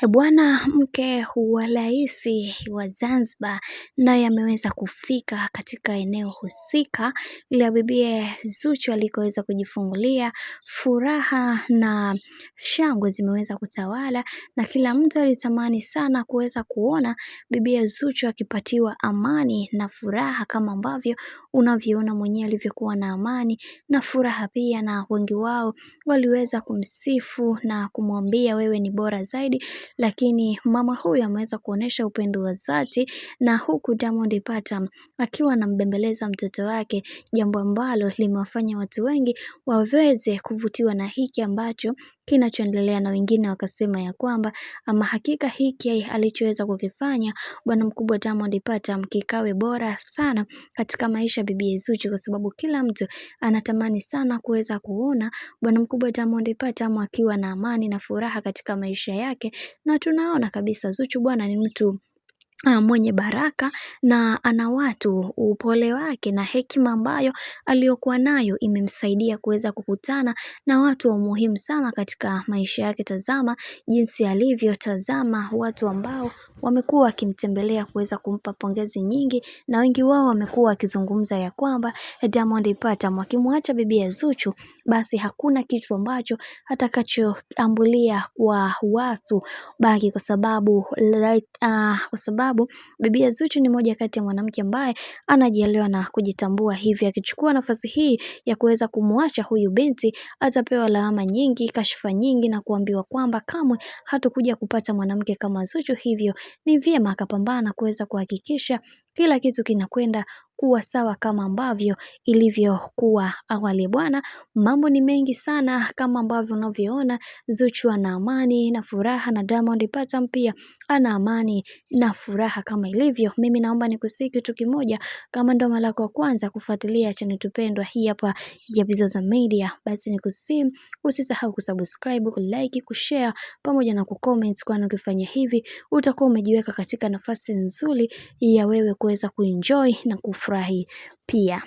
Bwana mke wa rais wa Zanzibar naye ameweza kufika katika eneo husika la bibie Zuchu alikoweza kujifungulia. Furaha na shangwe zimeweza kutawala na kila mtu alitamani sana kuweza kuona bibie Zuchu akipatiwa amani na furaha kama ambavyo unavyoona mwenyewe alivyokuwa na amani na furaha pia, na wengi wao waliweza kumsifu na kumwambia wewe ni bora zaidi. Lakini mama huyu ameweza kuonesha upendo wa dhati, na huku Diamond Platnumz akiwa anambembeleza mtoto wake, jambo ambalo limewafanya watu wengi waweze kuvutiwa na hiki ambacho kinachoendelea, na wengine wakasema ya kwamba ama hakika hiki alichoweza kukifanya bwana mkubwa Diamond Platnumz kikawe bora sana katika maisha bibi Zuchu, kwa sababu kila mtu anatamani sana kuweza kuona bwana mkubwa Diamond Platnumz akiwa na amani na furaha katika maisha yake. Na tunaona kabisa Zuchu bwana ni mtu mwenye baraka na ana watu, upole wake na hekima ambayo aliyokuwa nayo imemsaidia kuweza kukutana na watu wa muhimu sana katika maisha yake. Tazama jinsi alivyo, tazama watu ambao wamekuwa wakimtembelea kuweza kumpa pongezi nyingi, na wengi wao wamekuwa wakizungumza ya kwamba Diamond Platnumz akimwacha bibi ya Zuchu basi hakuna kitu ambacho atakachoambulia kwa watu baki, kwa sababu bibi ya Zuchu ni moja kati ya mwanamke ambaye anajielewa na kujitambua, hivi akichukua nafasi hii ya kuweza kumwacha huyu binti atapewa lawama nyingi, kashfa nyingi, na kuambiwa kwamba kamwe hatakuja kupata mwanamke kama Zuchu. Hivyo ni vyema akapambana kuweza kuhakikisha kila kitu kinakwenda kuwa sawa kama ambavyo ilivyokuwa awali. Bwana, mambo ni mengi sana kama ambavyo unavyoona. Zuchu ana amani na furaha, na Diamond Platnumz pia ana amani na furaha kama ilivyo. Mimi naomba nikusihi kitu kimoja, kama ndo mara yako ya kwanza kufuatilia channel tupendwa hii hapa ya Bizoza Media, basi nikusihi usisahau kusubscribe, kulike, kushare pamoja na kucomment, kwani ukifanya hivi utakuwa umejiweka katika nafasi nzuri ya wewe kuweza kuenjoy na kufurahi pia.